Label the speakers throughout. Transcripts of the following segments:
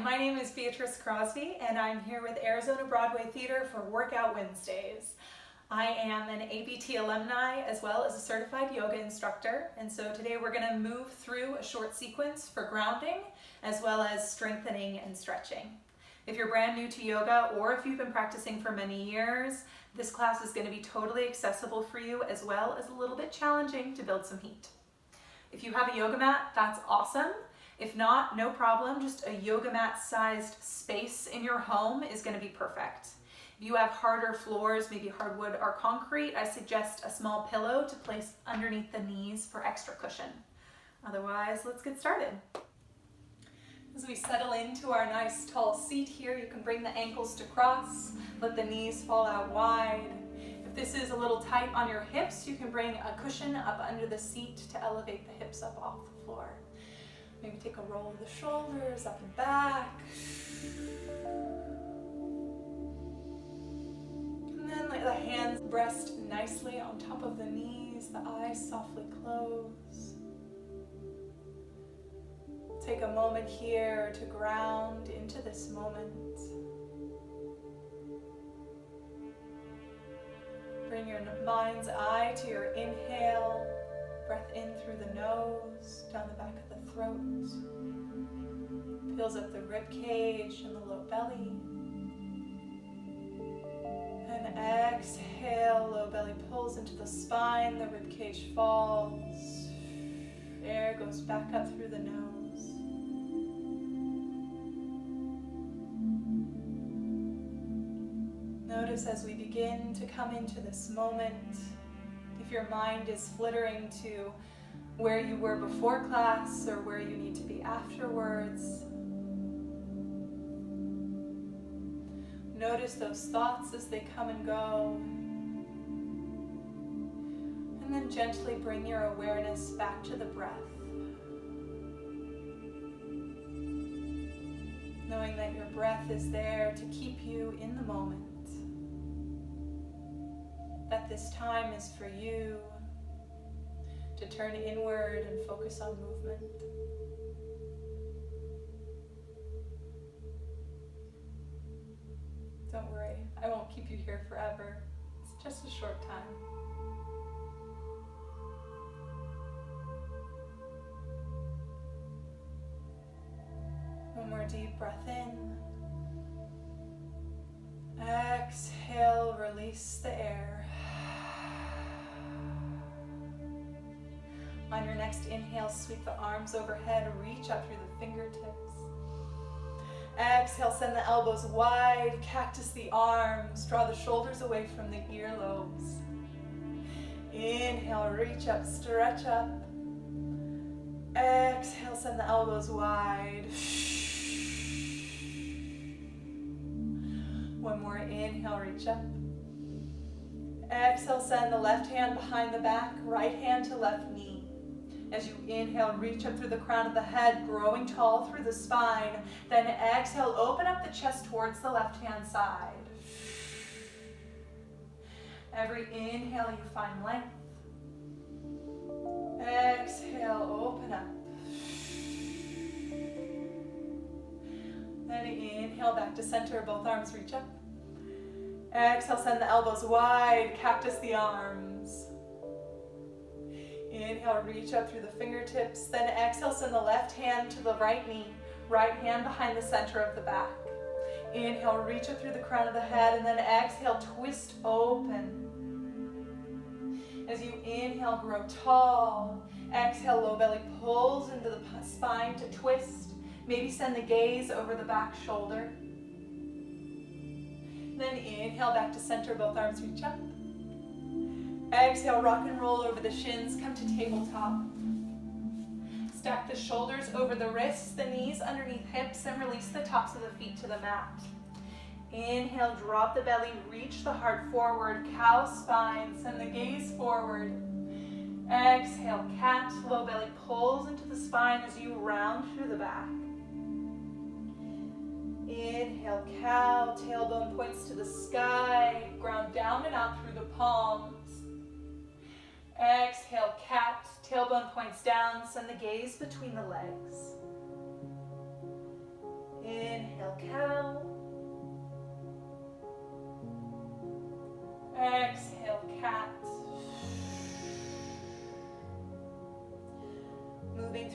Speaker 1: my name is Beatrice Crosbie, and I'm here with Arizona Broadway Theater for Workout Wednesdays. I am an ABT alumni as well as a certified yoga instructor, and so today we're going to move through a short sequence for grounding as well as strengthening and stretching. If you're brand new to yoga or if you've been practicing for many years, this class is going to be totally accessible for you as well as a little bit challenging to build some heat. If you have a yoga mat, that's awesome. If not, no problem. Just a yoga mat sized space in your home is going to be perfect. If you have harder floors, maybe hardwood or concrete, I suggest a small pillow to place underneath the knees for extra cushion. Otherwise, let's get started. As we settle into our nice tall seat here, you can bring the ankles to cross, let the knees fall out wide. If this is a little tight on your hips, you can bring a cushion up under the seat to elevate the hips up off the floor. Maybe take a roll of the shoulders up and back. And then let the hands rest nicely on top of the knees, the eyes softly close. Take a moment here to ground into this moment. Bring your mind's eye to your inhale. Breath in through the nose, down the back of the throat. Fills up the rib cage and the low belly. And exhale, low belly pulls into the spine, the rib cage falls. Air goes back up through the nose. Notice as we begin to come into this moment, if your mind is flittering to where you were before class or where you need to be afterwards, notice those thoughts as they come and go. And then gently bring your awareness back to the breath. Knowing that your breath is there to keep you in the moment. That this time is for you to turn inward and focus on movement. Don't worry, I won't keep you here forever. It's just a short time. One more deep breath in. Exhale, release the air. On your next inhale, sweep the arms overhead, reach up through the fingertips. Exhale, send the elbows wide, cactus the arms, draw the shoulders away from the earlobes. Inhale, reach up, stretch up. Exhale, send the elbows wide. One more inhale, reach up. Exhale, send the left hand behind the back, right hand to left knee. As you inhale, reach up through the crown of the head, growing tall through the spine. Then exhale, open up the chest towards the left-hand side. Every inhale, you find length. Exhale, open up. Then inhale, back to center, both arms reach up. Exhale, send the elbows wide, cactus the arms. Inhale, reach up through the fingertips. Then exhale, send the left hand to the right knee, right hand behind the center of the back. Inhale, reach up through the crown of the head, and then exhale, twist open. As you inhale, grow tall. Exhale, low belly pulls into the spine to twist. Maybe send the gaze over the back shoulder. Then inhale, back to center, both arms reach up. Exhale, rock and roll over the shins, come to tabletop. Stack the shoulders over the wrists, the knees underneath hips, and release the tops of the feet to the mat. Inhale, drop the belly, reach the heart forward, cow spine, send the gaze forward. Exhale, cat, low belly pulls into the spine as you round through the back. Inhale, cow, tailbone points to the sky, ground down and out through the palms. Exhale, cat, tailbone points down, send the gaze between the legs. Inhale.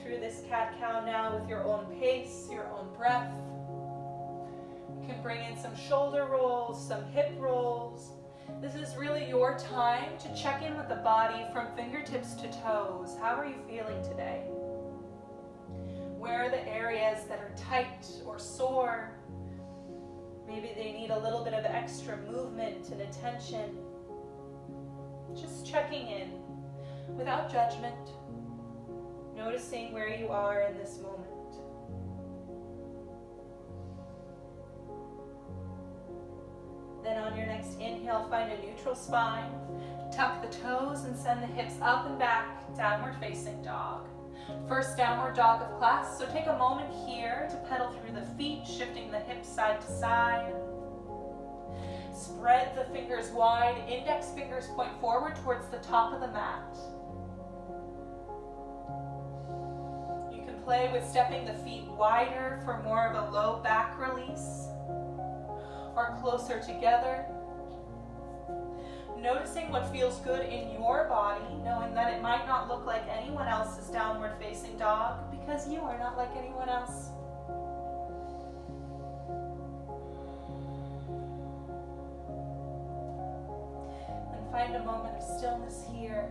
Speaker 1: through this cat-cow now with your own pace, your own breath. You can bring in some shoulder rolls, some hip rolls. This is really your time to check in with the body from fingertips to toes. How are you feeling today? Where are the areas that are tight or sore? Maybe they need a little bit of extra movement and attention. Just checking in without judgment, noticing where you are in this moment. Then on your next inhale, find a neutral spine. Tuck the toes and send the hips up and back, downward facing dog. First downward dog of class, so take a moment here to pedal through the feet, shifting the hips side to side. Spread the fingers wide, index fingers point forward towards the top of the mat. You can play with stepping the feet wider for more of a low back release, or closer together. Noticing what feels good in your body, knowing that it might not look like anyone else's downward facing dog because you are not like anyone else. And find a moment of stillness here.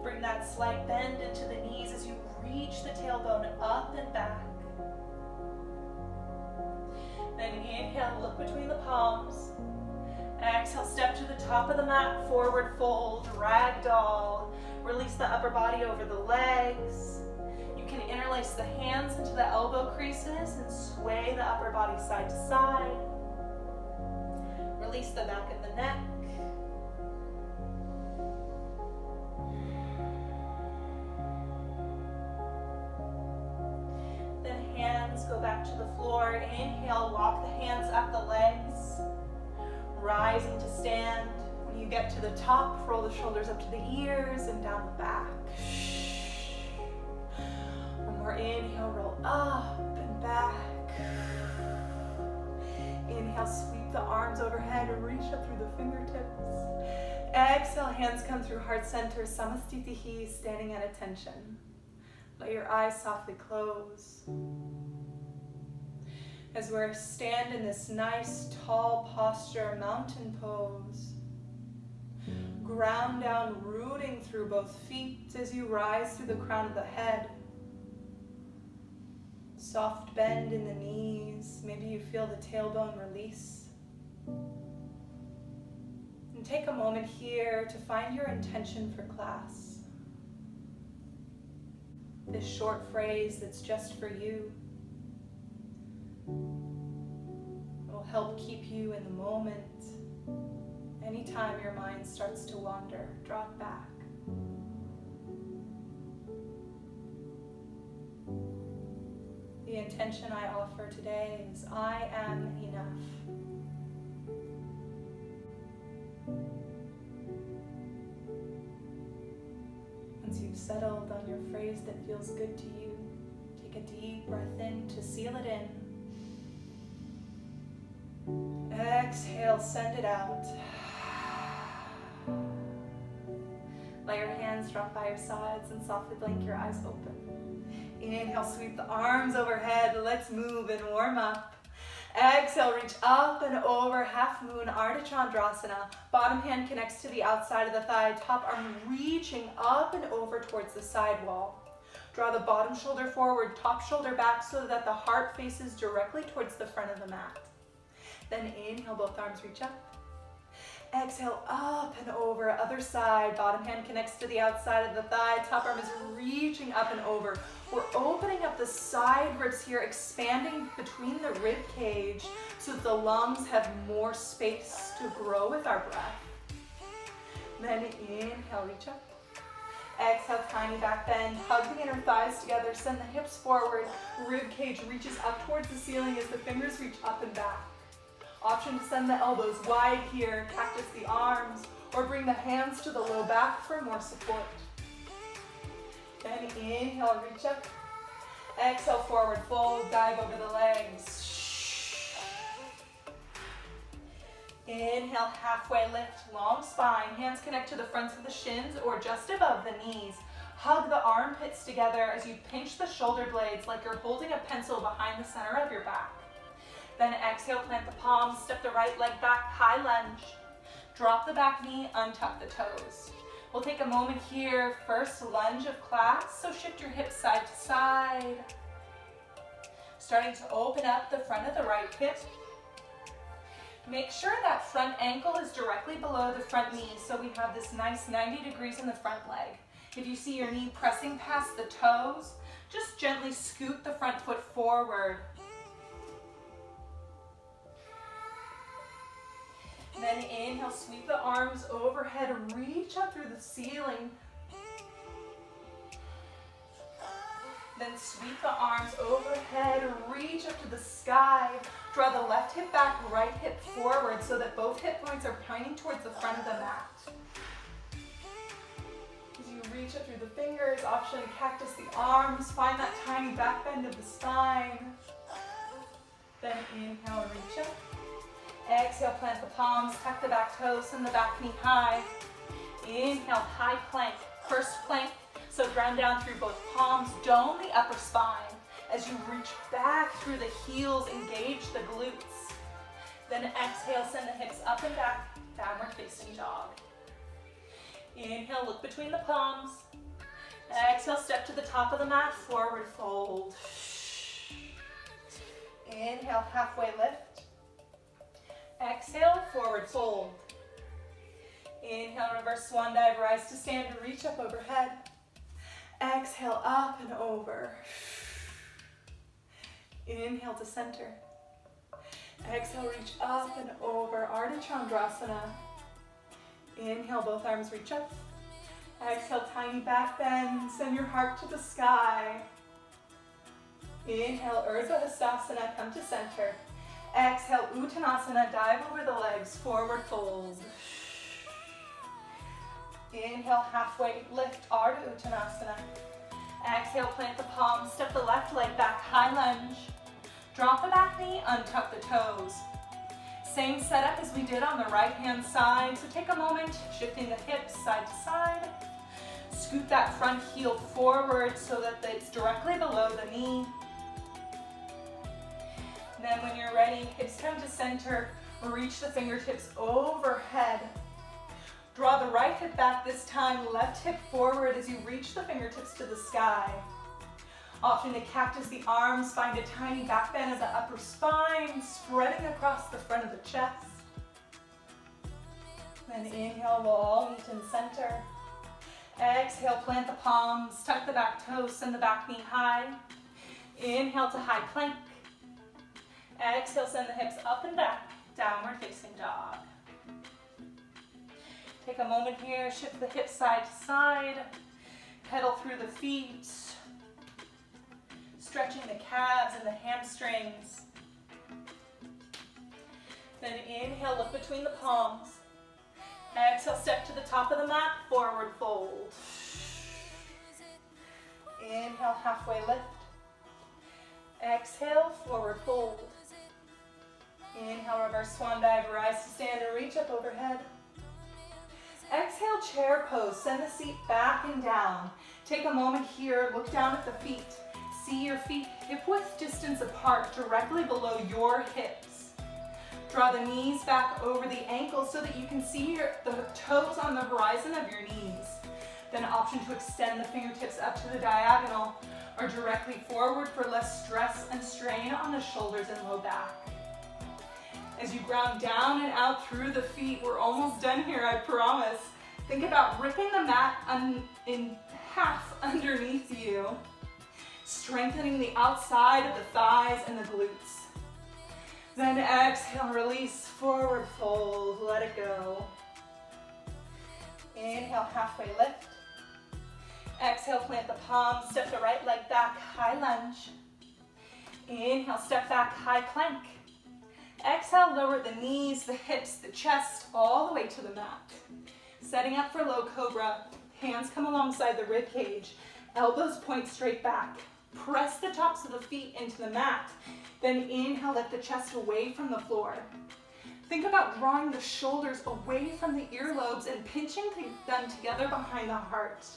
Speaker 1: Bring that slight bend into the knees as you reach the tailbone up and back. Then inhale, look between the palms. Exhale, step to the top of the mat, forward fold, ragdoll. Release the upper body over the legs. You can interlace the hands into the elbow creases and sway the upper body side to side. Release the back of the neck. Then hands go back to the floor. Inhale, walk the hands up the legs. Rising to stand. When you get to the top, roll the shoulders up to the ears and down the back. One more inhale, roll up and back. Inhale, sweep the arms overhead and reach up through the fingertips. Exhale, hands come through heart center, samastitihi, standing at attention. Let your eyes softly close. As we stand in this nice tall posture, mountain pose. Ground down, rooting through both feet as you rise through the crown of the head. Soft bend in the knees. Maybe you feel the tailbone release. And take a moment here to find your intention for class. This short phrase that's just for you. It will help keep you in the moment. Anytime your mind starts to wander, draw it back. The intention I offer today is I am enough. Once you've settled on your phrase that feels good to you, take a deep breath in to seal it in. Exhale, send it out. Let your hands drop by your sides and softly blink your eyes open. Inhale, sweep the arms overhead. Let's move and warm up. Exhale, reach up and over, half moon, Ardha Chandrasana. Bottom hand connects to the outside of the thigh, top arm reaching up and over towards the side wall. Draw the bottom shoulder forward, top shoulder back so that the heart faces directly towards the front of the mat. Then inhale, both arms reach up. Exhale, up and over, other side. Bottom hand connects to the outside of the thigh. Top arm is reaching up and over. We're opening up the side ribs here, expanding between the rib cage so that the lungs have more space to grow with our breath. Then inhale, reach up. Exhale, tiny back bend. Hug the inner thighs together. Send the hips forward. Rib cage reaches up towards the ceiling as the fingers reach up and back. Option to send the elbows wide here, cactus the arms, or bring the hands to the low back for more support. Then inhale, reach up. Exhale, forward fold, dive over the legs. Inhale, halfway lift, long spine. Hands connect to the fronts of the shins or just above the knees. Hug the armpits together as you pinch the shoulder blades like you're holding a pencil behind the center of your back. Then exhale, plant the palms, step the right leg back, high lunge. Drop the back knee, untuck the toes. We'll take a moment here, first lunge of class, so shift your hips side to side. Starting to open up the front of the right hip. Make sure that front ankle is directly below the front knee, so we have this nice 90 degrees in the front leg. If you see your knee pressing past the toes, just gently scoot the front foot forward. Then inhale, sweep the arms overhead, reach up through the ceiling. Then sweep the arms overhead, reach up to the sky. Draw the left hip back, right hip forward so that both hip points are pointing towards the front of the mat. As you reach up through the fingers, option to cactus the arms. Find that tiny back bend of the spine. Then inhale, reach up. Exhale, plant the palms, tuck the back toes, send the back knee high. Inhale, high plank, first plank. So ground down through both palms, dome the upper spine. As you reach back through the heels, engage the glutes. Then exhale, send the hips up and back, downward facing dog. Inhale, look between the palms. Exhale, step to the top of the mat, forward fold. Inhale, halfway lift. Exhale, forward fold. Inhale, reverse swan dive, rise to stand, reach up overhead. Exhale, up and over. Inhale to center. Exhale, reach up and over, Ardha Chandrasana. Inhale, both arms reach up. Exhale, tiny back bend, send your heart to the sky. Inhale, Urdhva Hastasana, come to center. Exhale, Uttanasana, dive over the legs, forward fold. Inhale, halfway lift, Ardha Uttanasana. Exhale, plant the palms, step the left leg back, high lunge. Drop the back knee, untuck the toes. Same setup as we did on the right hand side, so take a moment, shifting the hips side to side. Scoot that front heel forward so that it's directly below the knee. Then when you're ready, hips come to center, reach the fingertips overhead. Draw the right hip back this time, left hip forward as you reach the fingertips to the sky. Option to cactus the arms, find a tiny back bend of the upper spine, spreading across the front of the chest. Then inhale, we'll all meet in center. Exhale, plant the palms, tuck the back toes, send the back knee high. Inhale to high plank. Exhale, send the hips up and back, downward facing dog. Take a moment here, shift the hips side to side, pedal through the feet, stretching the calves and the hamstrings. Then inhale, look between the palms. Exhale, step to the top of the mat, forward fold. Inhale, halfway lift. Exhale, forward fold. Inhale, reverse swan dive, rise to stand and reach up overhead. Exhale, chair pose, send the seat back and down. Take a moment here, look down at the feet. See your feet hip-width distance apart, directly below your hips. Draw the knees back over the ankles so that you can see the toes on the horizon of your knees. Then option to extend the fingertips up to the diagonal or directly forward for less stress and strain on the shoulders and low back. As you ground down and out through the feet, we're almost done here, I promise. Think about ripping the mat in half underneath you, strengthening the outside of the thighs and the glutes. Then exhale, release, forward fold, let it go. Inhale, halfway lift. Exhale, plant the palms, step the right leg back, high lunge. Inhale, step back, high plank. Exhale, lower the knees, the hips, the chest, all the way to the mat. Setting up for low cobra, hands come alongside the rib cage, elbows point straight back. Press the tops of the feet into the mat. Then inhale, lift the chest away from the floor. Think about drawing the shoulders away from the earlobes and pinching them together behind the heart.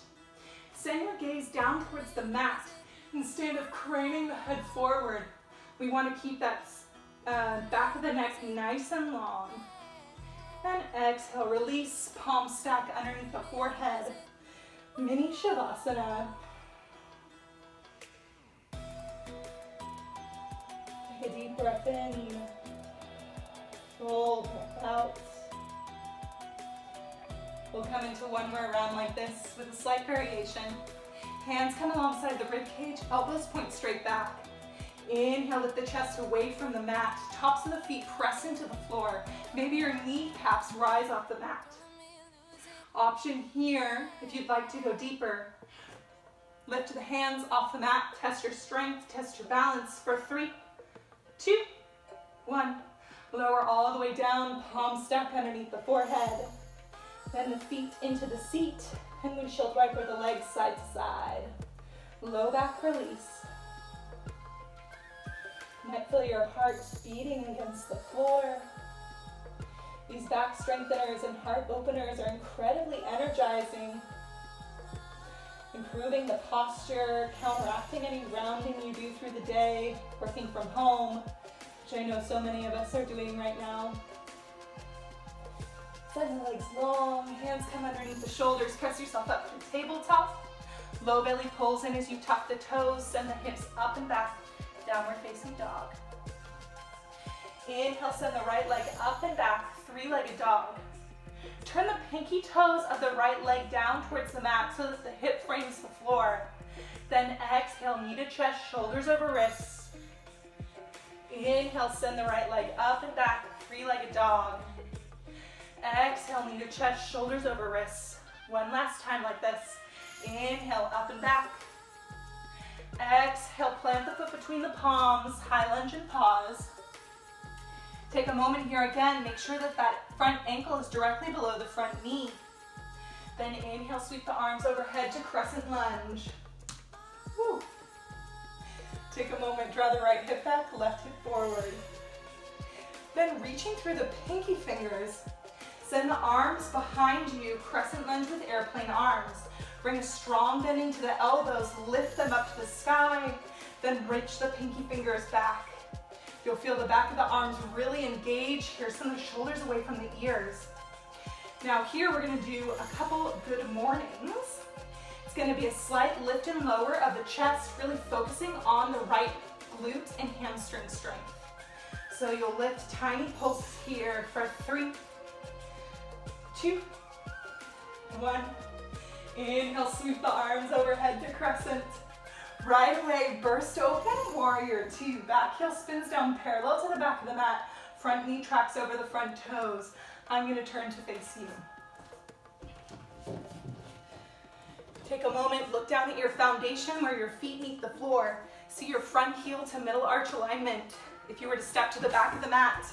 Speaker 1: send your gaze down towards the mat instead of craning the head forward. We want to keep that back of the neck nice and long. And exhale, release, palm stack underneath the forehead. Mini Shavasana. Take a deep breath in. Full breath out. We'll come into one more round like this with a slight variation. Hands come alongside the rib cage, elbows point straight back. Inhale, lift the chest away from the mat. Tops of the feet press into the floor. Maybe your kneecaps rise off the mat. Option here, if you'd like to go deeper. Lift the hands off the mat. Test your strength, test your balance for 3, 2, 1. Lower all the way down, palm stack underneath the forehead. Bend the feet into the seat and windshield wiper the legs side to side. Low back release. You might feel your heart beating against the floor. These back strengtheners and heart openers are incredibly energizing, improving the posture, counteracting any rounding you do through the day, working from home, which I know so many of us are doing right now. Send the legs long, hands come underneath the shoulders, press yourself up to tabletop. Low belly pulls in as you tuck the toes, send the hips up and back, downward facing dog. Inhale, send the right leg up and back, three-legged dog. Turn the pinky toes of the right leg down towards the mat so that the hip frames the floor. Then exhale, knee to chest, shoulders over wrists. Inhale, send the right leg up and back, three-legged dog. Exhale, knee to chest, shoulders over wrists. One last time like this. Inhale, up and back. Exhale, plant the foot between the palms, high lunge and pause. Take a moment here again, make sure that that front ankle is directly below the front knee. Then inhale, sweep the arms overhead to Crescent Lunge. Woo. Take a moment, draw the right hip back, left hip forward. Then reaching through the pinky fingers, send the arms behind you, Crescent Lunge with airplane arms. Bring a strong bend into the elbows, lift them up to the sky, then reach the pinky fingers back. You'll feel the back of the arms really engage here, send the shoulders away from the ears. Now here we're gonna do a couple good mornings. It's gonna be a slight lift and lower of the chest, really focusing on the right glute and hamstring strength. So you'll lift tiny pulses here for 3, 2, 1. Inhale, sweep the arms overhead to crescent. Right away, burst open, warrior 2. Back heel spins down parallel to the back of the mat. Front knee tracks over the front toes. I'm gonna turn to face you. Take a moment, look down at your foundation where your feet meet the floor. See your front heel to middle arch alignment. If you were to step to the back of the mat,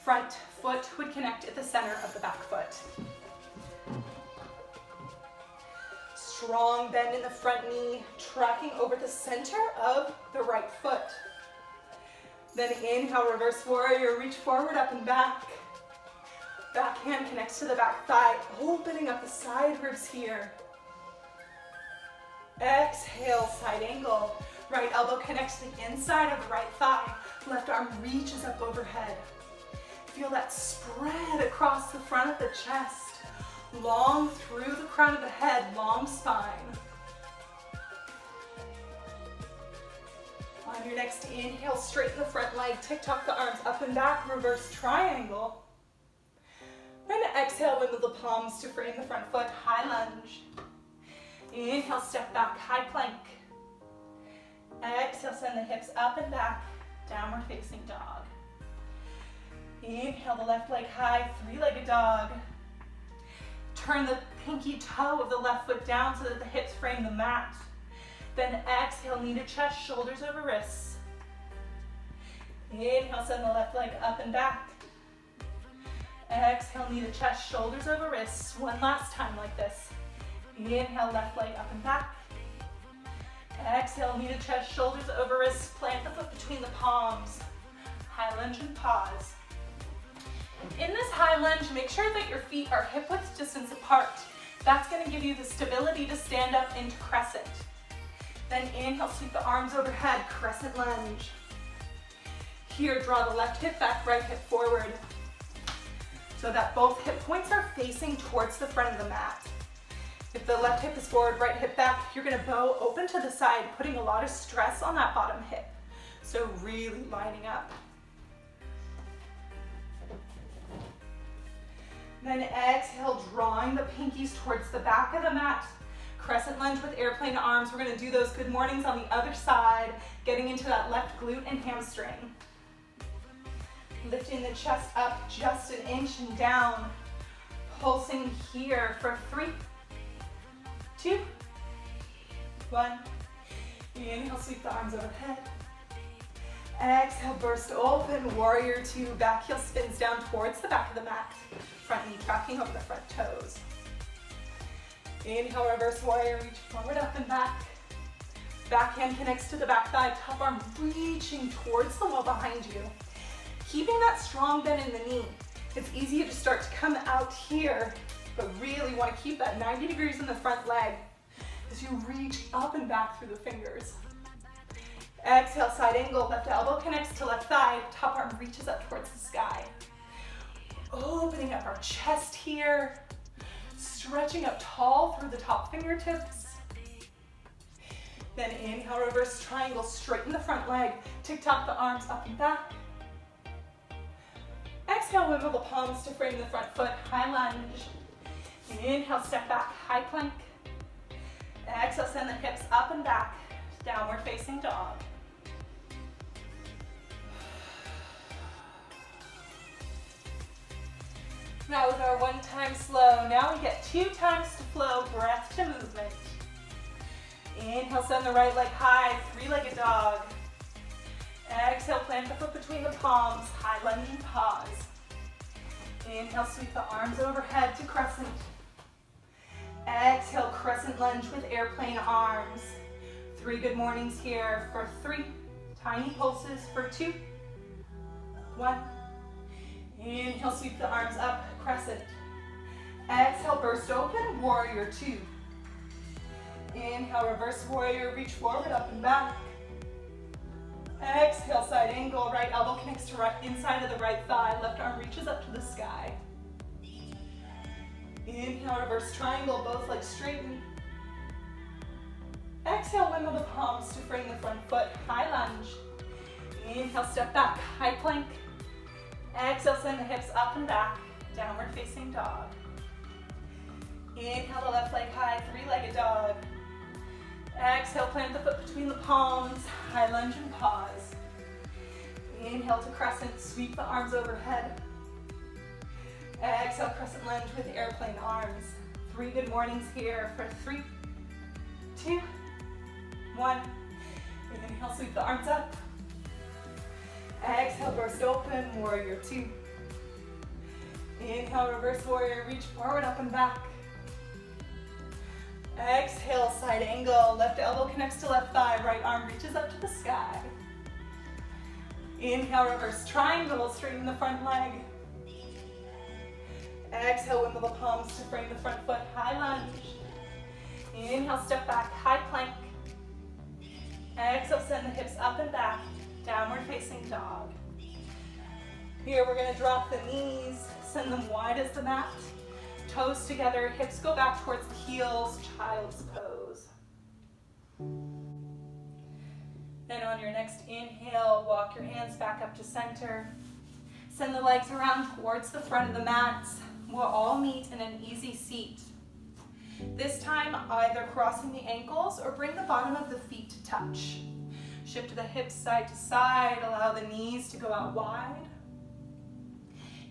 Speaker 1: front foot would connect at the center of the back foot. Strong bend in the front knee, tracking over the center of the right foot. Then inhale, reverse warrior, reach forward, up and back. Back hand connects to the back thigh, opening up the side ribs here. Exhale, side angle. Right elbow connects to the inside of the right thigh. Left arm reaches up overhead. Feel that spread across the front of the chest. Long through the crown of the head, long spine. On your next inhale, straighten the front leg, tick-tock the arms up and back, reverse triangle. Then exhale, wiggle the palms to frame the front foot, high lunge. Inhale, step back, high plank. Exhale, send the hips up and back, downward facing dog. Inhale, the left leg high, three-legged dog. Turn the pinky toe of the left foot down so that the hips frame the mat. Then exhale, knee to chest, shoulders over wrists. Inhale, send the left leg up and back. Exhale, knee to chest, shoulders over wrists. One last time like this. Inhale, left leg up and back. Exhale, knee to chest, shoulders over wrists. Plant the foot between the palms. High lunge and pause. In this high lunge, make sure that your feet are hip width distance apart. That's going to give you the stability to stand up into crescent. Then inhale, sweep the arms overhead, crescent lunge. Here, draw the left hip back, right hip forward, so that both hip points are facing towards the front of the mat. If the left hip is forward, right hip back, you're going to bow open to the side, putting a lot of stress on that bottom hip. So really lining up. Then exhale, drawing the pinkies towards the back of the mat. Crescent lunge with airplane arms. We're going to do those good mornings on the other side, getting into that left glute and hamstring. Lifting the chest up just an inch and down. Pulsing here for 3, 2, 1. Inhale, sweep the arms overhead. Exhale, burst open, warrior 2. Back heel spins down towards the back of the mat. Front knee tracking over the front toes. Inhale, reverse warrior, reach forward, up and back. Back hand connects to the back thigh, top arm reaching towards the wall behind you. Keeping that strong bend in the knee. It's easy to start to come out here, but really want to keep that 90 degrees in the front leg as you reach up and back through the fingers. Exhale, side angle, left elbow connects to left thigh, top arm reaches up towards the sky. Opening up our chest here, stretching up tall through the top fingertips. Then inhale, reverse triangle, straighten the front leg, tick-tock the arms up and back. Exhale, wiggle the palms to frame the front foot, high lunge. Inhale, step back, high plank. Exhale, send the hips up and back, downward facing dog. That was our 1 time slow. Now we get 2 times to flow, breath to movement. Inhale, send the right leg high, 3-legged dog. Exhale, plant the foot between the palms, high lunge and pause. Inhale, sweep the arms overhead to crescent. Exhale, crescent lunge with airplane arms. 3 good mornings here for 3. Tiny pulses for 2, 1. Inhale, sweep the arms up, crescent. Exhale, burst open, warrior 2. Inhale, reverse warrior, reach forward, up and back. Exhale, side angle, right elbow connects to right inside of the right thigh, left arm reaches up to the sky. Inhale, reverse triangle, both legs straighten. Exhale, wiggle the palms to frame the front foot, high lunge. Inhale, step back, high plank. Exhale, send the hips up and back, downward facing dog. Inhale, the left leg high, 3-legged dog. Exhale, plant the foot between the palms, high lunge and pause. Inhale to crescent, sweep the arms overhead. Exhale, crescent lunge with airplane arms. 3 good mornings here for 3, 2, 1. Inhale, sweep the arms up. Exhale, burst open, warrior 2. Inhale, reverse warrior, reach forward, up and back. Exhale, side angle, left elbow connects to left thigh, right arm reaches up to the sky. Inhale, reverse triangle, straighten the front leg. Exhale, wiggle the palms to frame the front foot, high lunge. Inhale, step back, high plank. Exhale, send the hips up and back, downward facing dog. Here we're going to drop the knees, send them wide as the mat. Toes together, hips go back towards the heels, child's pose. Then on your next inhale, walk your hands back up to center. Send the legs around towards the front of the mat. We'll all meet in an easy seat. This time, either crossing the ankles or bring the bottom of the feet to touch. Shift the hips side to side, allow the knees to go out wide.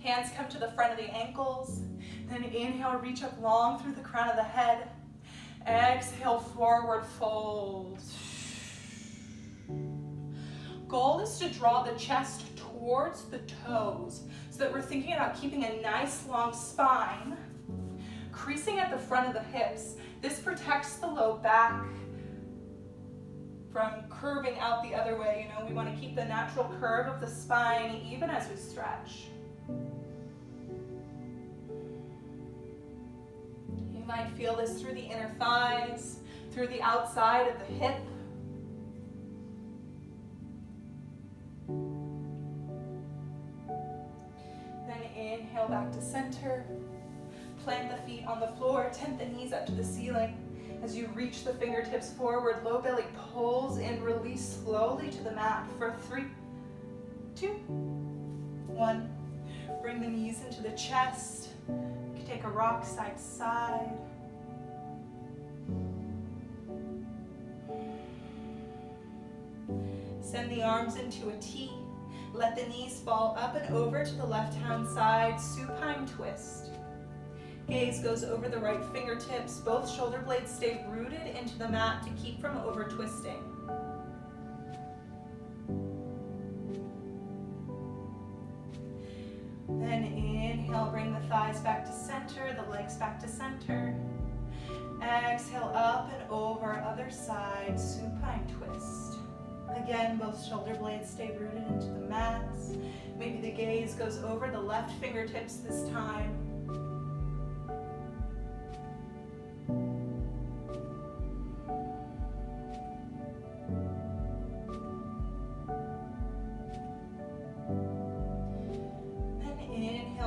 Speaker 1: Hands come to the front of the ankles. Then inhale, reach up long through the crown of the head. Exhale, forward fold. Goal is to draw the chest towards the toes so that we're thinking about keeping a nice long spine, creasing at the front of the hips. This protects the low back from curving out the other way. You know, we want to keep the natural curve of the spine even as we stretch. You might feel this through the inner thighs, through the outside of the hip. Then inhale back to center. Plant the feet on the floor, tent the knees up to the ceiling. As you reach the fingertips forward, low belly pulls in, release slowly to the mat for 3, 2, 1. Bring the knees into the chest. You can take a rock side to side. Send the arms into a T. Let the knees fall up and over to the left-hand side, supine twist. Gaze goes over the right fingertips. Both shoulder blades stay rooted into the mat to keep from over twisting. Then inhale, bring the thighs back to center, the legs back to center. Exhale, up and over, other side, supine twist. Again, both shoulder blades stay rooted into the mats. Maybe the gaze goes over the left fingertips this time.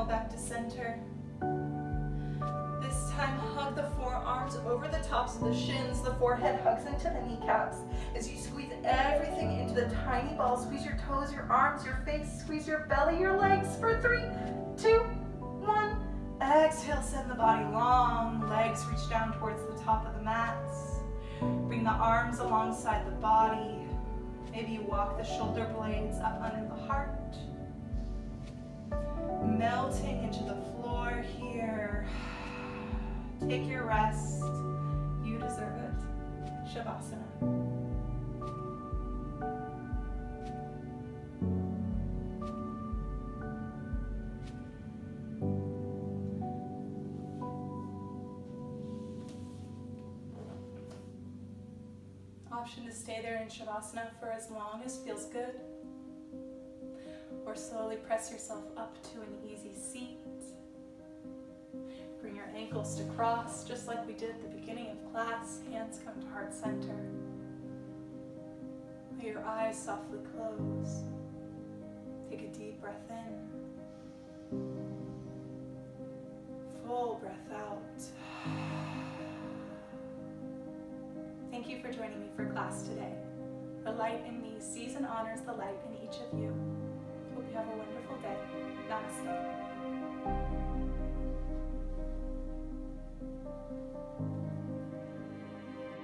Speaker 1: Back to center. This time, hug the forearms over the tops of the shins. The forehead hugs into the kneecaps. As you squeeze everything into the tiny ball, squeeze your toes, your arms, your face, squeeze your belly, your legs for 3, 2, 1. Exhale, send the body long. Legs reach down towards the top of the mats. Bring the arms alongside the body. Maybe you walk the shoulder blades up under the heart. Melting into the floor here. Take your rest. You deserve it. Shavasana. Option to stay there in Shavasana for as long as feels good. Or slowly press yourself up to an easy seat. Bring your ankles to cross, just like we did at the beginning of class. Hands come to heart center. Let your eyes softly close. Take a deep breath in. Full breath out. Thank you for joining me for class today. The light in me sees and honors the light in each of you. Hope you have a wonderful day. Namaste.